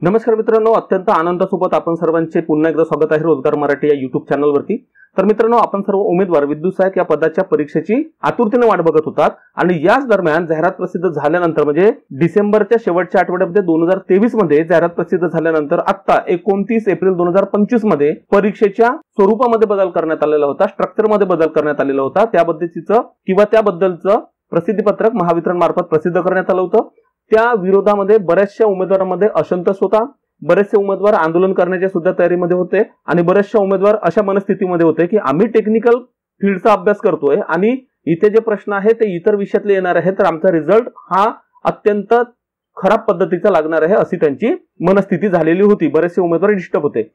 नमस्कार मित्रांनो, अत्यंत आनंदासोबत आपण सर्वांचे पुन्हा एकदा स्वागत आहे रोजगार मराठी या YouTube चॅनलवरती। तर मित्रांनो, आपण सर्व उमेदवार विद्युत सहाय्यक या पदाच्या परीक्षेची आतुरतेने वाट बघत होतात आणि याच दरम्यान जाहिरात प्रसिद्ध झाल्यानंतर म्हणजे डिसेंबरच्या शेवटच्या आठवड्यामध्ये 2023 मध्ये जाहिरात प्रसिद्ध झाल्यानंतर आता 29 एप्रिल 2025 मध्ये परीक्षेच्या स्वरूपामध्ये बदल करण्यात आलेला होता, स्ट्रक्चरमध्ये बदल करण्यात आलेला होता। त्याबद्दलचं प्रसिद्धीपत्रक महावितरण मार्फत प्रसिद्ध करण्यात आलं होतं। त्या विरोधामध्ये बऱ्याचशा उमेदवारांमध्ये असंतोष होता, बरेचसे उमेदवार आंदोलन करण्याच्या सुद्धा तयारीमध्ये होते आणि बरेचशे उमेदवार अशा मनस्थितीमध्ये होते की आम्ही टेक्निकल फील्डचा अभ्यास करतोय आणि इथे जे प्रश्न आहे ते इतर विषयातले येणार आहे, तर आमचा रिझल्ट हा अत्यंत खराब पद्धतीचा लागणार आहे अशी त्यांची मनस्थिती झालेली होती। बरेचसे उमेदवार डिस्टर्ब होते।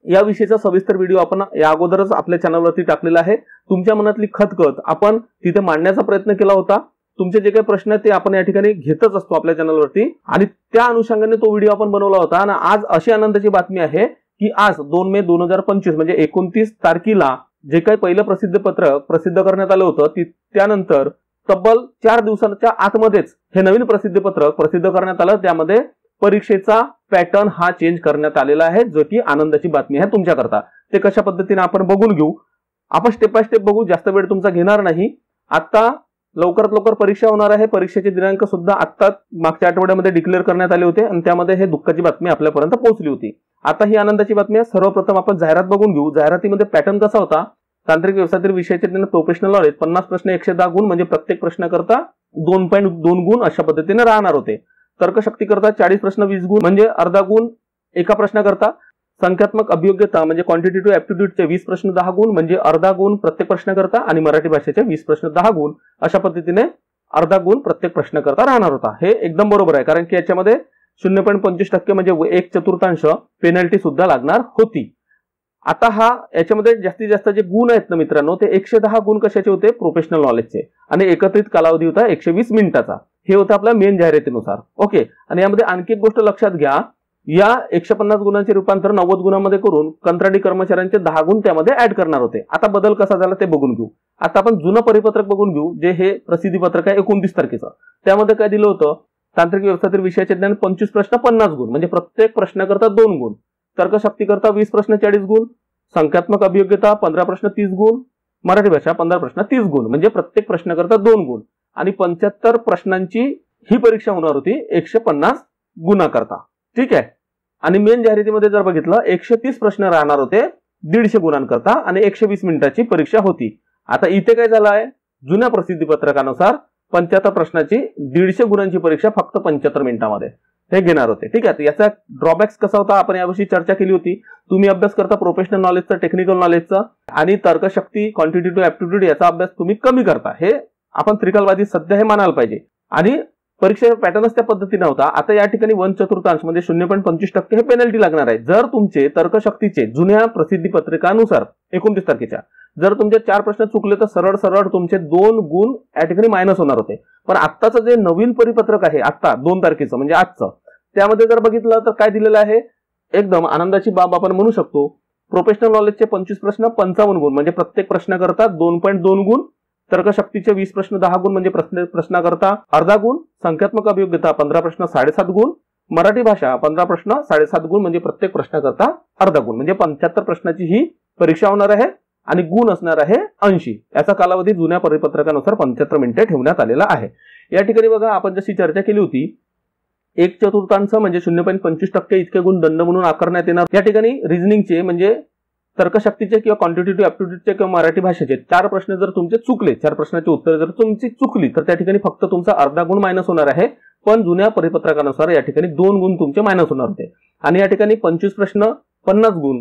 या विषयाचा सविस्तर व्हिडिओ आपण या अगोदरच आपल्या चॅनलवरती टाकलेला आहे। तुमच्या मनातली खतखत आपण तिथे मांडण्याचा प्रयत्न केला होता। तुमचे जे काही प्रश्न आहेत ते आपण या ठिकाणी घेतच असतो आपल्या चॅनलवरती आणि त्या अनुषंगाने तो व्हिडिओ आपण बनवला होता। आणि आज अशी आनंदाची बातमी आहे की आज 2 मे 2025 म्हणजे 29 तारखेला जे काही पहिलं प्रसिद्धीपत्रक प्रसिद्ध करण्यात आलं होतं त्यानंतर तब्बल 4 दिवसांच्या आतमध्येच हे नवीन प्रसिद्धीपत्रक प्रसिद्ध करण्यात आलं। त्यामध्ये परीक्षेचा पॅटर्न हा चेंज करण्यात आलेला आहे, जो की आनंदाची बातमी आहे तुमच्याकरता। ते कशा पद्धतीने आपण बघून घेऊ, आपण स्टेप बाय स्टेप बघू, जास्त वेळ तुमचा घेणार नाही। आता लवकरात लवकर परीक्षा होणार आहे। परीक्षेचे दिनांक सुद्धा आता मागच्या आठवड्यामध्ये डिक्लेअर करण्यात आले होते आणि त्यामध्ये हे दुःखाची बातमी आपल्यापर्यंत पोहोचली होती। आता ही आनंदाची बातमी आहे। सर्वप्रथम आपण जाहिरात बघून घेऊ। जाहिरातीमध्ये पॅटर्न कसा होता, तांत्रिक व्यवसायातील विषयाचे प्रोफेशनल नॉलेज 50 प्रश्न 110 गुण म्हणजे प्रत्येक प्रश्नाकरता 2.2 गुण अशा पद्धतीने राहणार होते। तर्कशक्ती करता 40 प्रश्न 20 गुण म्हणजे अर्धा गुण एका प्रश्नाकरता। संख्यात्मक अभियोग्यता म्हणजे क्वांटिटेटिव्ह ऍप्टिट्यूडचे 20 प्रश्न 10 गुण म्हणजे अर्धा गुण प्रत्येक प्रश्नाकरता आणि मराठी भाषेचे 20 प्रश्न 10 गुण अशा पद्धतीने अर्धा गुण प्रत्येक प्रश्नाकरता राहणार होता। हे एकदम बरोबर आहे, कारण की याच्यामध्ये 0.25% म्हणजे 1/4 पेनल्टी सुद्धा लागणार होती। आता याच्यामध्ये जास्तीत जास्त जे गुण आहेत ना मित्रांनो, ते 110 गुण कशाचे होते, प्रोफेशनल नॉलेजचे, आणि एकत्रित कालावधी होता 120 मिनिटाचा। हे होतं आपल्या मेन जाहिरातीनुसार। ओके, आणि यामध्ये आणखी एक गोष्ट लक्षात घ्या, या 150 गुणांचे रूपांतर 90 गुणांमध्ये करून कंत्राटी कर्मचाऱ्यांचे 10 गुण त्यामध्ये ऍड करणार होते। आता बदल कसा झाला ते बघून घेऊ। आता आपण जुनं परिपत्रक बघून घेऊ, जे हे प्रसिद्धीपत्रक आहे 29 तारखेचं। त्यामध्ये काय दिलं होतं, तांत्रिक व्यवसायातील विषयाचे ज्ञान 25 प्रश्न 50 गुण म्हणजे प्रत्येक प्रश्नाकरता 2 गुण, तर्कशक्ती करता 20 प्रश्न 40 गुण, संख्यात्मक अभियोग्यता 15 प्रश्न 30 गुण, मराठी भाषा 15 प्रश्न 30 गुण म्हणजे प्रत्येक प्रश्नाकरता 2 गुण, आणि 75 प्रश्नांची ही परीक्षा होणार होती 150 गुणाकरता। ठीक आहे, आणि मेन जाहिरातीमध्ये जर बघितलं 130 प्रश्न राहणार होते 150 गुणांकरता आणि 120 मिनिटाची परीक्षा होती। आता इथे काय झालं आहे, जुन्या प्रसिद्धीपत्रकानुसार 75 प्रश्नाची 150 गुणांची परीक्षा फक्त 75 मिनिटांमध्ये हे घेणार होते। ठीक आहे, याचा ड्रॉबॅक्स कसा होता आपण याविषयी चर्चा केली होती। तुम्ही अभ्यास करता प्रोफेशनल नॉलेजचा, टेक्निकल नॉलेजचा आणि तर्कशक्ती क्वांटिटेटिव्ह ऍप्टिट्यूड याचा अभ्यास तुम्ही कमी करता, हे आपण त्रिकालवादी सध्या हे मानायला पाहिजे। आणि परीक्षेचा पॅटर्नच त्या पद्धतीने होता। आता या ठिकाणी 1/4 म्हणजे 0.25% हे पेनल्टी लागणार आहे जर तुमचे तर्कशक्तीचे जुन्या प्रसिद्धीपत्रकानुसार 29 तारखेच्या जर तुमचे 4 प्रश्न चुकले तर सरळ सरळ तुमचे 2 गुण या ठिकाणी मायनस होणार होते। पण आत्ताचं जे नवीन परिपत्रक आहे आता 2 तारखेचं म्हणजे आजचं, त्यामध्ये जर बघितलं तर काय दिलेलं आहे, एकदम आनंदाची बाब आपण म्हणू शकतो। प्रोफेशनल नॉलेजचे 25 प्रश्न 55 गुण म्हणजे प्रत्येक प्रश्नाकरता 2.2 गुण, तर्कशक्तीचे 20 प्रश्न 10 गुण म्हणजे प्रश्नाकरता अर्धा गुण, संख्यात्मक अभियोग्यता 15 प्रश्न 7.5 गुण, मराठी भाषा 15 प्रश्न 7.5 गुण म्हणजे प्रत्येक प्रश्नाकरता अर्धा गुण म्हणजे 75 प्रश्नाची ही परीक्षा होणार आहे आणि गुण असणार आहे 80। याचा कालावधी जुन्या परिपत्रकानुसार 75 मिनिटे ठेवण्यात आलेला आहे। या ठिकाणी बघा, आपण जशी चर्चा केली होती 1/4 म्हणजे 0.25% इतके गुण दंड म्हणून आकारण्यात येणार। या ठिकाणी रिझनिंगचे म्हणजे तर्कशक्तीचे किंवा क्वांटिटेटिव्ह ऍप्टिट्यूडचे किंवा मराठी भाषेचे 4 प्रश्न जर तुमचे चुकले, 4 प्रश्नाची उत्तरे जर तुमची चुकली तर त्या ठिकाणी फक्त तुमचा अर्धा गुण मायनस होणार आहे। पण जुन्या परिपत्रकानुसार या ठिकाणी 2 गुण तुमचे मायनस होणार होते। आणि या ठिकाणी 25 प्रश्न 50 गुण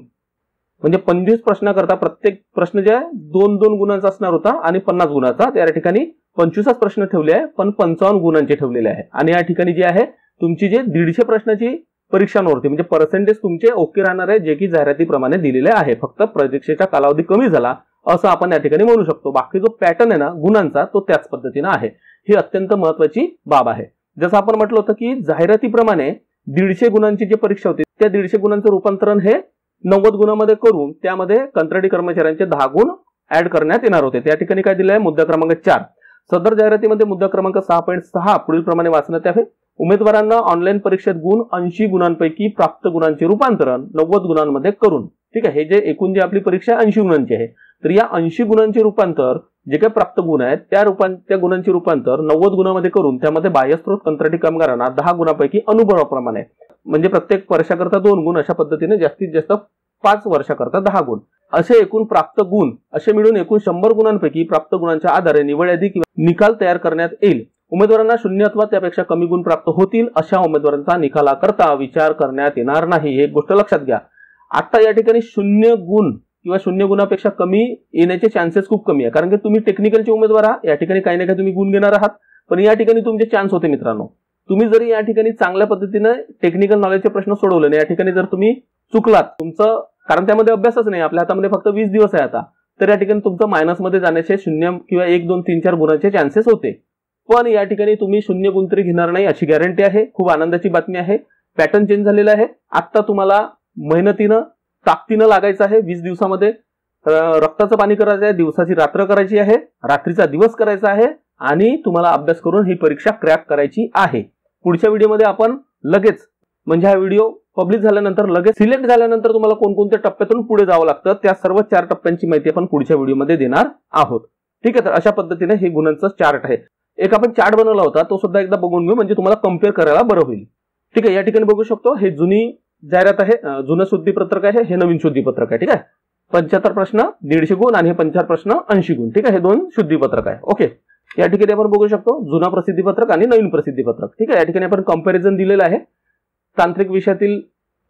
म्हणजे 25 प्रश्नाकरता प्रत्येक प्रश्न जे 2-2 गुणांचा असणार होता आणि 50 गुणाचा, त्या ठिकाणी 25 प्रश्न ठेवले आहे पण 55 गुणांचे ठेवलेले आहे। आणि या ठिकाणी जे आहे तुमची जे 150 प्रश्नाची परीक्षा नव्हती म्हणजे पर्सेंटेज तुमचे ओके राहणार आहे, जे की जाहिरातीप्रमाणे दिलेले आहे। फक्त परीक्षेचा कालावधी कमी झाला असं आपण या ठिकाणी म्हणू शकतो। बाकी जो पॅटर्न आहे ना गुणांचा तो त्याच पद्धतीने आहे। ही अत्यंत महत्त्वाची बाब आहे। जसं आपण म्हटलं होतं की जाहिरातीप्रमाणे 150 गुणांची जी परीक्षा होती त्या 150 गुणांचं रूपांतरण हे 90 गुणांमध्ये करून त्यामध्ये कंत्राटी कर्मचाऱ्यांचे 10 गुण ऍड करण्यात येणार होते। त्या ठिकाणी काय दिलं आहे, मुद्दा क्रमांक 4, सदर जाहिरातीमध्ये मुद्दा क्रमांक 6.6 पुढील प्रमाणे वाचण्यात यावे. उमेदवारांना ऑनलाईन परीक्षेत गुण 80 गुणांपैकी प्राप्त गुणांचे रूपांतरण 90 गुणांमध्ये करून, ठीक आहे, हे जे एकूण जी आपली परीक्षा 80 गुणांची आहे, तर या 80 गुणांचे रूपांतर जे काही प्राप्त गुण आहेत त्या गुणांचे रूपांतर 90 गुणांमध्ये करून त्यामध्ये बाह्यस्त्रोत कंत्राटी कामगारांना 10 गुणांपैकी अनुभवाप्रमाणे, म्हणजे प्रत्येक वर्षाकरता 2 गुण, अशा पद्धतीने जास्तीत जास्त 5 वर्षाकरता 10 गुण असे एकूण प्राप्त गुण असे मिळून एकूण 100 गुणांपैकी प्राप्त गुणांच्या आधारे निवड यादी किंवा निकाल तयार करण्यात येईल. उमेदवारांना 0 अथवा त्यापेक्षा कमी गुण प्राप्त होतील अशा उमेदवारांचा निकालाकरता विचार करण्यात येणार नाही. ही एक गोष्ट लक्षात घ्या. आता या ठिकाणी 0 गुण किंवा 0 गुणापेक्षा कमी येण्याचे चान्सेस खूप कमी आहे, कारण की तुम्ही टेक्निकलचे उमेदवार आहात. या ठिकाणी काही ना काही तुम्ही गुण घेणार आहात, पण या ठिकाणी तुमचे चान्स होते मित्रांनो. तुम्ही जरी या ठिकाणी चांगल्या पद्धतीने टेक्निकल नॉलेजचे प्रश्न सोडवले नाही, या ठिकाणी जर तुम्ही चुकलात, तुमचं कारण त्यामध्ये अभ्यासच नाही, आपल्या हातामध्ये फक्त 20 दिवस आहे आता, तर या ठिकाणी तुमचं मायनसमध्ये जाण्याचे 0 किंवा 1, 2, 3, 4 गुणांचे चान्सेस होते. पण या ठिकाणी तुम्ही 0 गुण तरी घेणार नाही अशी गॅरंटी आहे. खूप आनंदाची बातमी आहे. पॅटर्न चेंज झालेला आहे. आता तुम्हाला मेहनतीनं ताकदीनं लागायचं आहे. 20 दिवसामध्ये रक्ताचं पाणी करायचं आहे, दिवसाची रात्र करायची आहे, रात्रीचा दिवस करायचा आहे आणि तुम्हाला अभ्यास करून ही परीक्षा क्रॅक करायची आहे. पुढच्या व्हिडिओमध्ये आपण लगेच, म्हणजे हा व्हिडिओ पब्लिश झाल्यानंतर लगेच सिलेक्ट झाल्यानंतर तुम्हाला कोणकोणत्या टप्प्यातून पुढे जावं लागतं त्या सर्व 4 टप्प्यांची माहिती आपण पुढच्या व्हिडिओमध्ये देणार आहोत. ठीक आहे, तर अशा पद्धतीने हे गुणांचं चार्ट आहे. एक आपण चार्ट बनवला होता, तो सुद्धा एकदा बघून घेऊ, म्हणजे तुम्हाला कम्पेअर करायला बरं होईल. ठीक आहे, या ठिकाणी बघू शकतो, हे जुनी जाहिरात आहे, जुनं शुद्धीपत्रक आहे, हे नवीन शुद्धीपत्रक आहे. ठीक आहे, 75 प्रश्न 150 गुण आणि हे 75 प्रश्न 80 गुण. ठीक आहे, हे 2 शुद्धीपत्रक आहे. ओके, या ठिकाणी आपण बघू शकतो जुना प्रसिद्धीपत्रक आणि नवीन प्रसिद्धीपत्रक. ठीक आहे, या ठिकाणी आपण कंपॅरिझन दिलेलं आहे. तांत्रिक विषयातील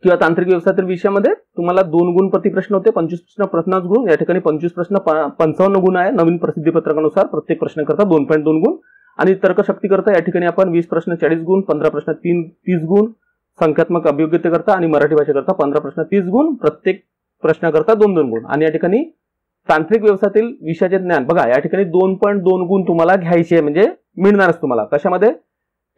किंवा तांत्रिक व्यवसायातील विषयामध्ये तुम्हाला 2 गुण प्रति प्रश्न होते, 25 प्रश्न 50 गुण. या ठिकाणी 25 प्रश्न 55 गुण आहे नवीन प्रसिद्धीपत्रकानुसार. प्रत्येक प्रश्न करता 2.2 गुण. आणि तर्कशक्ती करता या ठिकाणी आपण 20 प्रश्न 40 गुण, 15 प्रश्न 30 गुण, संख्यात्मक अभियोग्यते करता आणि मराठी भाषेकरता 15 प्रश्न 30 गुण, प्रत्येक प्रश्नाकरता 2-2 गुण. आणि या ठिकाणी तांत्रिक व्यवसायातील विषयाचे ज्ञान बघा, या ठिकाणी 2.2 गुण तुम्हाला घ्यायचे आहे, म्हणजे मिळणारच तुम्हाला. कशामध्ये?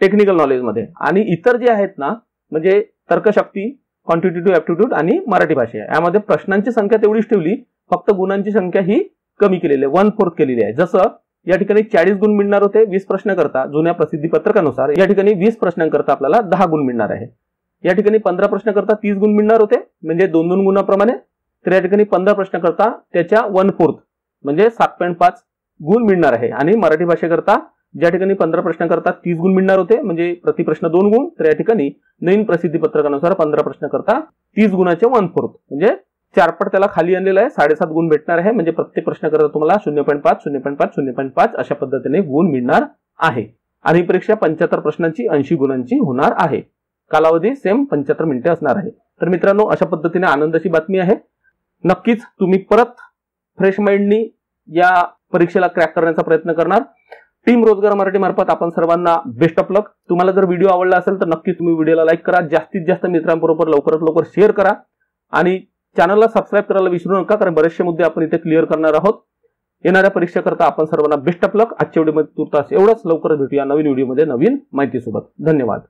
टेक्निकल नॉलेजमध्ये. आणि इतर जे आहेत ना, म्हणजे तर्कशक्ती, क्वांटिटेटिव्ह ऍप्टिट्यूड आणि मराठी भाषा, यामध्ये प्रश्नांची संख्या तेवढीच ठेवली, फक्त गुणांची संख्या ही कमी केलेली आहे, 1/4 केलेली आहे. जसं या ठिकाणी 40 गुण मिळणार होते 20 प्रश्न करता जुन्या प्रसिद्धीपत्रकानुसार, या ठिकाणी 20 प्रश्नांकरता आपल्याला 10 गुण मिळणार आहे. या ठिकाणी 15 प्रश्न करता 30 गुण मिळणार होते, म्हणजे 2-2 गुणाप्रमाणे. तर या ठिकाणी 15 प्रश्न करता त्याच्या 1/4 म्हणजे 7.5 गुण मिळणार आहे. आणि मराठी भाषेकरता ज्या ठिकाणी 15 प्रश्न करता 30 गुण मिळणार होते, म्हणजे प्रति प्रश्न 2 गुण, तर या ठिकाणी नवीन प्रसिद्धीपत्रकानुसार 15 प्रश्न करता 30 गुणाचे 1/4 म्हणजे 4 पट त्याला खाली आणलेलं आहे, 7.5 गुण भेटणार आहे. म्हणजे प्रत्येक प्रश्न करता तुम्हाला 0.5 0.5 0.5 अशा पद्धतीने गुण मिळणार आहे. आणि ही परीक्षा 75 प्रश्नांची 80 गुणांची होणार आहे. कालावधी सेम 75 मिनिटे असणार आहे. तर मित्रांनो, अशा पद्धतीने आनंदाची बातमी आहे. नक्कीच तुम्ही परत फ्रेश माइंडनी या परीक्षेला क्रॅक करण्याचा प्रयत्न करणार. टीम रोजगार मराठी मार्फत आपण सर्वांना बेस्ट ऑफ लक. तुम्हाला जर व्हिडिओ आवडला असेल तर नक्की तुम्ही व्हिडिओला लाईक करा, जास्तीत जास्त मित्रांबरोबर लवकरात लवकर शेअर करा आणि चॅनलला सबस्क्राईब करायला विसरू नका, कारण बरेचसे मुद्दे आपण इथे क्लिअर करणार आहोत. येणाऱ्या परीक्षेकरता आपण सर्वांना बेस्ट ऑफ लक. आजच्या व्हिडिओमध्ये तुर्तास एवढंच. लवकरच भेटूया नवीन व्हिडिओमध्ये नवीन माहितीसोबत. धन्यवाद.